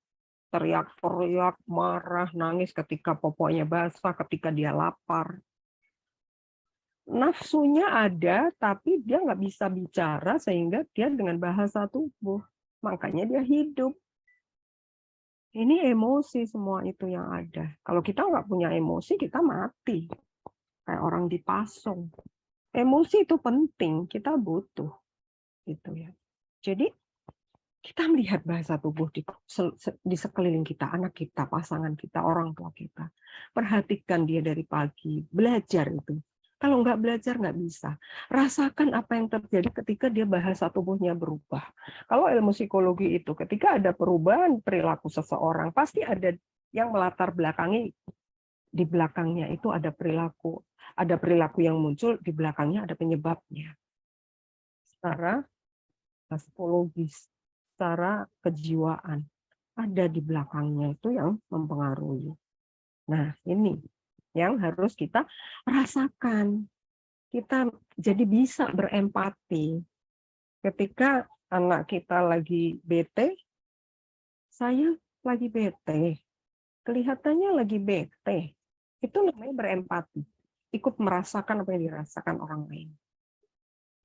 teriak-teriak, marah, nangis ketika popoknya basah, ketika dia lapar. Nafsunya ada, tapi dia nggak bisa bicara sehingga dia dengan bahasa tubuh. Makanya dia hidup. Ini emosi semua itu yang ada. Kalau kita nggak punya emosi, kita mati. Kayak orang dipasung. Emosi itu penting, kita butuh. Gitu ya. Jadi kita melihat bahasa tubuh di sekeliling kita, anak kita, pasangan kita, orang tua kita. Perhatikan dia dari pagi, belajar itu. Kalau nggak belajar, nggak bisa. Rasakan apa yang terjadi ketika dia bahasa tubuhnya berubah. Kalau ilmu psikologi itu, ketika ada perubahan perilaku seseorang, pasti ada yang melatar belakangi, di belakangnya itu ada perilaku. Ada perilaku yang muncul, di belakangnya ada penyebabnya. Secara psikologis, secara kejiwaan. Ada di belakangnya itu yang mempengaruhi. Nah, ini yang harus kita rasakan. Kita jadi bisa berempati. Ketika anak kita lagi bete, saya lagi bete. Kelihatannya lagi bete. Itu namanya berempati. Ikut merasakan apa yang dirasakan orang lain.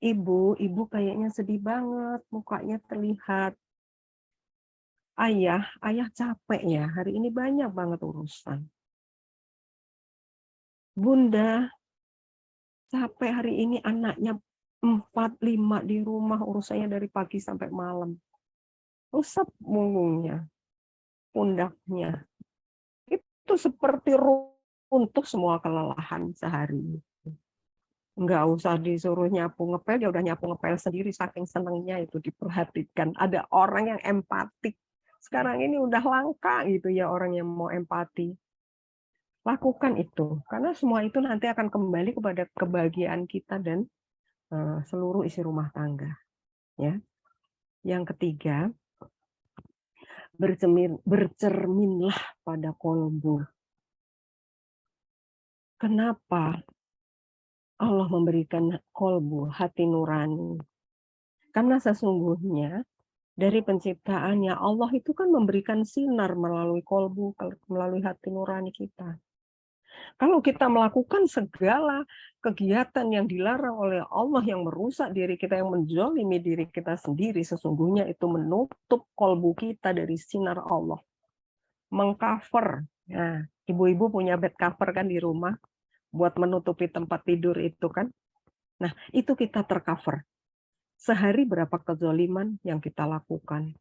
Ibu kayaknya sedih banget, mukanya terlihat. Ayah capek ya, hari ini banyak banget urusan. Bunda, capek hari ini anaknya 4-5 di rumah, urusannya dari pagi sampai malam. Usap punggungnya, pundaknya. Itu seperti runtuh semua kelelahan sehari. Nggak usah disuruh nyapu ngepel, dia udah nyapu ngepel sendiri, saking senangnya itu diperhatikan. Ada orang yang empatik. Sekarang ini udah langka gitu ya orang yang mau empati. Lakukan itu, karena semua itu nanti akan kembali kepada kebahagiaan kita dan seluruh isi rumah tangga. Ya. Yang ketiga, bercerminlah pada kolbu. Kenapa Allah memberikan kolbu, hati nurani? Karena sesungguhnya dari penciptaannya Allah itu kan memberikan sinar melalui kolbu, melalui hati nurani kita. Kalau kita melakukan segala kegiatan yang dilarang oleh Allah, yang merusak diri kita, yang menzalimi diri kita sendiri, sesungguhnya itu menutup kolbu kita dari sinar Allah. Mengcover. Nah, ibu-ibu punya bed cover kan di rumah buat menutupi tempat tidur itu kan. Nah, itu kita tercover. Sehari berapa kezaliman yang kita lakukan?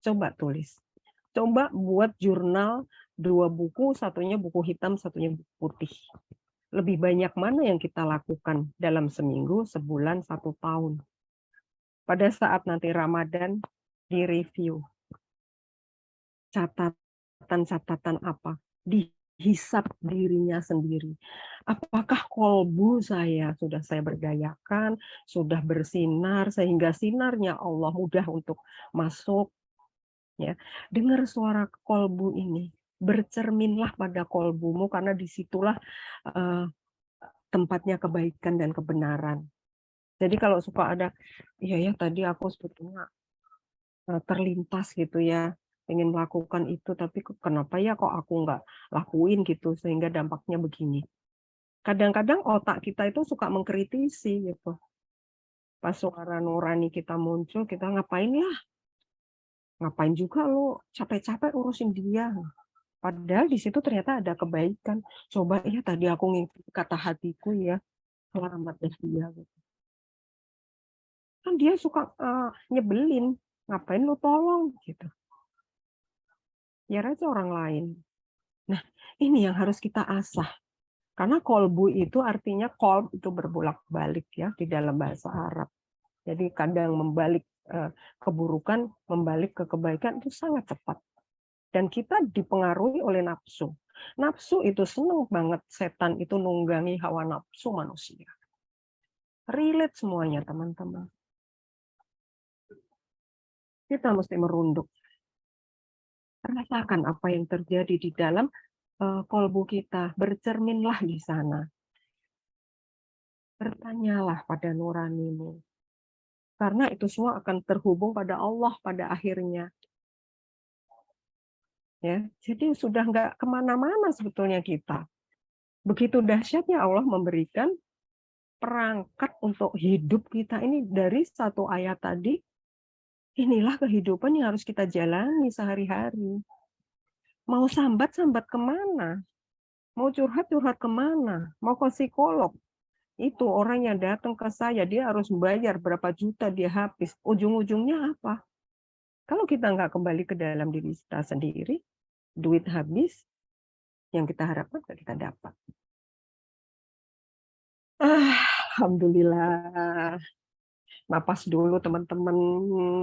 Coba tulis. Coba buat jurnal 2 buku, satunya buku hitam, satunya buku putih. Lebih banyak mana yang kita lakukan dalam seminggu, sebulan, 1 tahun. Pada saat nanti Ramadan, di-review. Catatan-catatan apa? Dihisap dirinya sendiri. Apakah kolbu saya sudah saya berdayakan, sudah bersinar, sehingga sinarnya Allah mudah untuk masuk. Ya, dengar suara kolbu ini, bercerminlah pada kolbumu, karena disitulah tempatnya kebaikan dan kebenaran. Jadi kalau suka ada, iya ya tadi aku sebetulnya terlintas gitu ya, ingin melakukan itu, tapi kenapa ya kok aku nggak lakuin gitu, sehingga dampaknya begini. Kadang-kadang otak kita itu suka mengkritisi gitu. Pas suara nurani kita muncul, kita ngapain lah, ngapain juga lo capek-capek urusin dia. Padahal di situ ternyata ada kebaikan. Coba ya tadi aku ngikuti kata hatiku ya, selamat deh dia. Kan dia suka nyebelin, ngapain lu tolong gitu. Biar aja orang lain. Nah, ini yang harus kita asah. Karena kolbu itu artinya kolb itu berbolak-balik ya di dalam bahasa Arab. Jadi kadang membalik keburukan, membalik ke kebaikan itu sangat cepat. Dan kita dipengaruhi oleh nafsu. Nafsu itu senang banget setan itu nunggangi hawa nafsu manusia. Relate semuanya teman-teman. Kita mesti merunduk. Rasakan apa yang terjadi di dalam kolbu kita. Bercerminlah di sana. Bertanyalah pada nuranimu. Karena itu semua akan terhubung pada Allah pada akhirnya. Ya, jadi sudah nggak kemana-mana sebetulnya kita. Begitu dahsyatnya Allah memberikan perangkat untuk hidup kita ini dari satu ayat tadi. Inilah kehidupan yang harus kita jalani sehari-hari. Mau sambat-sambat kemana? Mau curhat-curhat kemana? Mau ke psikolog? Itu orang yang datang ke saya, dia harus bayar berapa juta dia habis. Ujung-ujungnya apa? Kalau kita nggak kembali ke dalam diri kita sendiri, duit habis, yang kita harapkan kita dapat. Alhamdulillah. Napas dulu teman-teman,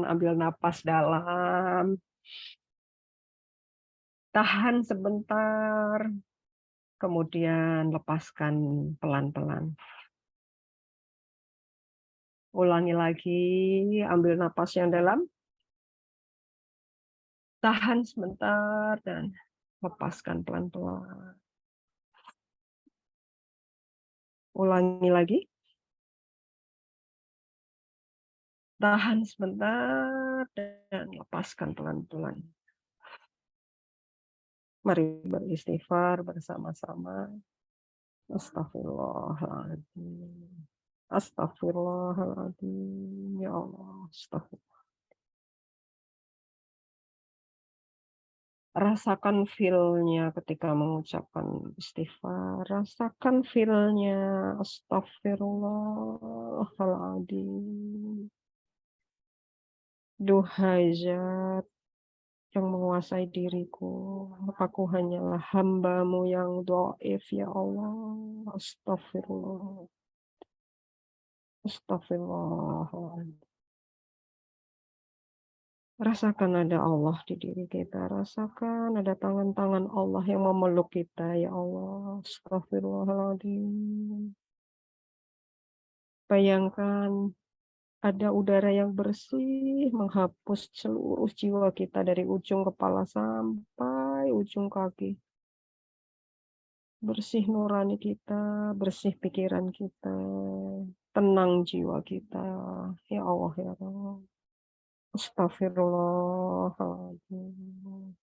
ambil napas dalam. Tahan sebentar, kemudian lepaskan pelan-pelan. Ulangi lagi, ambil napas yang dalam. Tahan sebentar dan lepaskan pelan-pelan. Ulangi lagi. Tahan sebentar dan lepaskan pelan-pelan. Mari beristighfar bersama-sama. Astagfirullahaladzim. Astagfirullahaladzim. Ya Allah, astagfirullah. Rasakan feel-nya ketika mengucapkan istighfar. Rasakan feel-nya. Astagfirullahaladzim. Duhai Zat yang menguasai diriku, aku hanyalah hamba-Mu yang dhaif ya Allah. Astagfirullah. Astagfirullahaladzim. Rasakan ada Allah di diri kita. Rasakan ada tangan-tangan Allah yang memeluk kita. Ya Allah. Astagfirullahaladzim. Bayangkan ada udara yang bersih menghapus seluruh jiwa kita dari ujung kepala sampai ujung kaki. Bersih nurani kita, bersih pikiran kita. tenang jiwa kita. Ya Allah, ya Allah. Astagfirullahaladzim.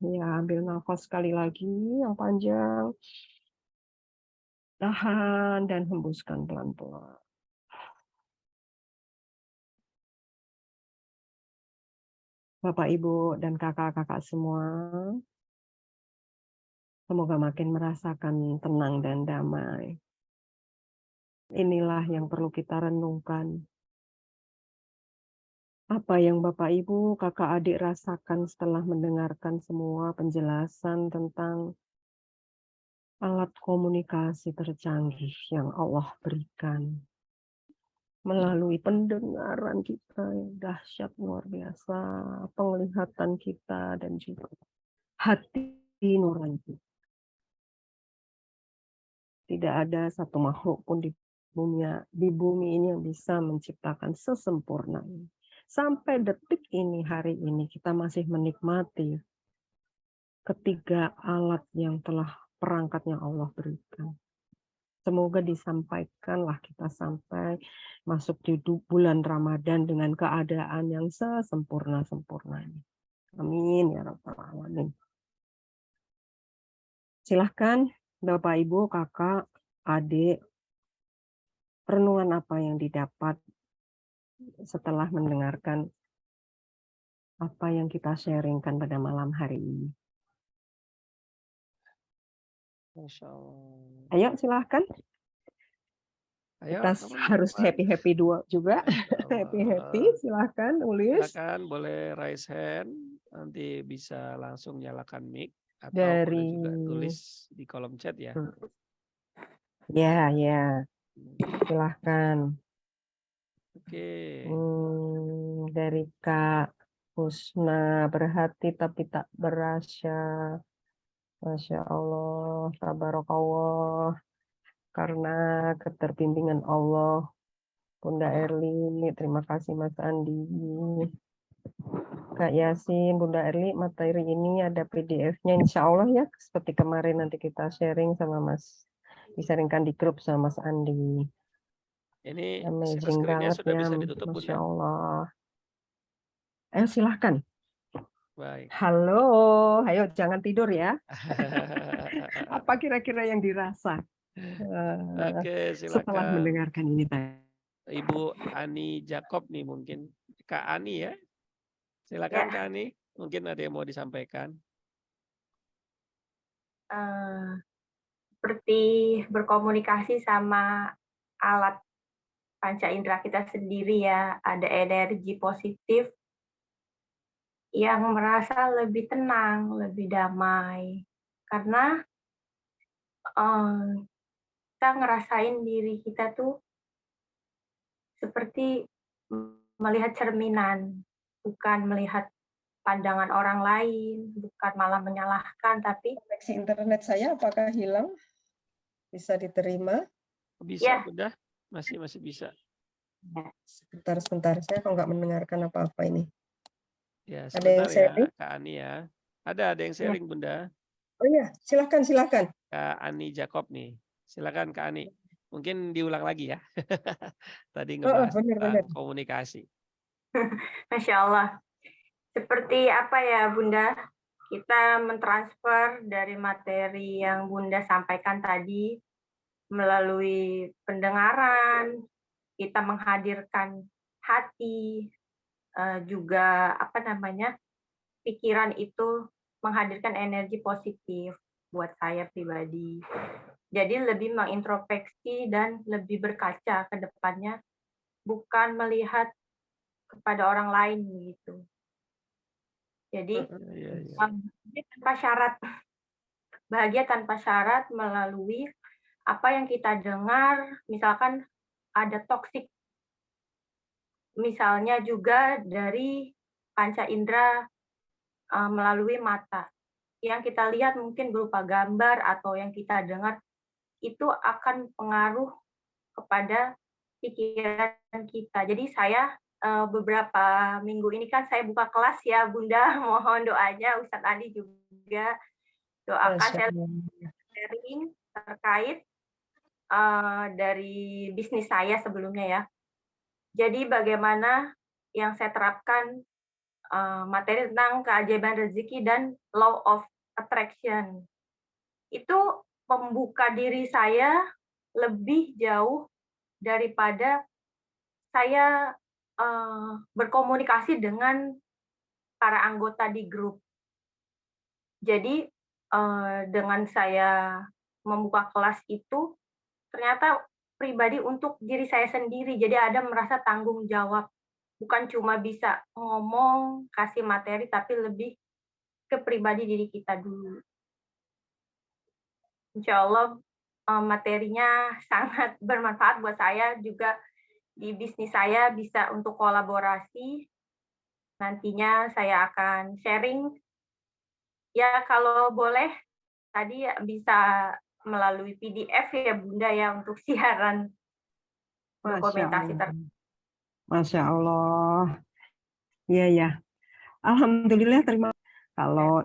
Ya, ambil nafas sekali lagi yang panjang. Tahan dan hembuskan pelan-pelan. Bapak, Ibu, dan kakak-kakak semua, semoga makin merasakan tenang dan damai. Inilah yang perlu kita renungkan. Apa yang Bapak, Ibu, kakak adik rasakan setelah mendengarkan semua penjelasan tentang alat komunikasi tercanggih yang Allah berikan melalui pendengaran kita yang dahsyat luar biasa, penglihatan kita, dan juga hati nurani kita. Tidak ada satu makhluk pun di bumi ini yang bisa menciptakan sesempurna ini. Sampai detik ini, hari ini, kita masih menikmati ketiga alat yang telah perangkatnya Allah berikan. Semoga disampaikanlah kita sampai masuk di bulan Ramadan dengan keadaan yang sesempurna-sempurnanya. Amin ya rabbal alamin. Silahkan Bapak, Ibu, kakak, adik, renungan apa yang didapat setelah mendengarkan apa yang kita sharingkan pada malam hari ini. Masya Allah. Ayo silahkan. Ayo, Kita harus teman-teman. happy-happy dua juga. Masya Allah. Happy-happy, silahkan tulis. Silakan boleh raise hand, nanti bisa langsung nyalakan mic atau boleh Dari juga tulis di kolom chat ya. ya, ya. Silahkan. Oke. Dari Kak Husna, berhati tapi tak berasa. Masya Allah, tabarakallah. Karena keterbimbingan Allah. Bunda Erli, terima kasih Mas Andi. Kak Yasin, Bunda Erli, materi ini ada PDF-nya insya Allah ya, seperti kemarin nanti kita sharing sama Mas, disaringkan di grup sama Mas Andi. Ini Amazing screen-nya banget sudah ya, bisa ditutup, Masya Bunda. Allah. Ayo silahkan. Baik. Halo, ayo jangan tidur ya. Apa kira-kira yang dirasa Oke, setelah silakan. mendengarkan ini tadi? Ibu Ani Jakob nih mungkin. Kak Ani ya. Silakan Ya. Kak Ani. Mungkin ada yang mau disampaikan. Seperti berkomunikasi sama alat panca indera kita sendiri ya, ada energi positif yang merasa lebih tenang, lebih damai. Karena kita ngerasain diri kita tuh seperti melihat cerminan, bukan melihat pandangan orang lain, bukan malah menyalahkan, tapi Koneksi internet saya apakah hilang? Bisa diterima? Bisa, Ya. Bunda? Masih bisa. Sebentar. Saya kok nggak mendengarkan apa-apa ini. Ya, Ada sebentar yang sharing? ya, Kak Ani ya. Ada yang sharing, Bunda. Oh iya, silakan. Kak Ani Jakob nih. Silakan Kak Ani. Mungkin diulang lagi ya. Tadi ngebahas tentang komunikasi. Masya Allah. Seperti apa ya Bunda, kita mentransfer dari materi yang Bunda sampaikan tadi melalui pendengaran, kita menghadirkan hati, juga pikiran itu menghadirkan energi positif buat saya pribadi. Jadi lebih mengintrospeksi dan lebih berkaca ke depannya, bukan melihat kepada orang lain gitu. Jadi bahagia tanpa syarat melalui apa yang kita dengar, misalkan ada toksik, misalnya juga dari panca indera melalui mata. Yang kita lihat mungkin berupa gambar atau yang kita dengar itu akan pengaruh kepada pikiran kita. Jadi saya beberapa minggu ini kan saya buka kelas ya Bunda, mohon doanya Ustadz Andi juga doakan. Saya sharing terkait dari bisnis saya sebelumnya ya. Jadi bagaimana yang saya terapkan materi tentang keajaiban rezeki dan law of attraction. Itu membuka diri saya lebih jauh daripada saya berkomunikasi dengan para anggota di grup. Jadi dengan saya membuka kelas itu, ternyata pribadi untuk diri saya sendiri. Jadi ada merasa tanggung jawab. Bukan cuma bisa ngomong, kasih materi, tapi lebih ke pribadi diri kita dulu. Insya Allah materinya sangat bermanfaat buat saya, juga di bisnis saya bisa untuk kolaborasi. Nantinya saya akan sharing. Ya kalau boleh, tadi bisa melalui PDF ya Bunda ya untuk siaran Masya dokumentasi Allah. Masya Allah. Iya ya. Alhamdulillah terima. Kalau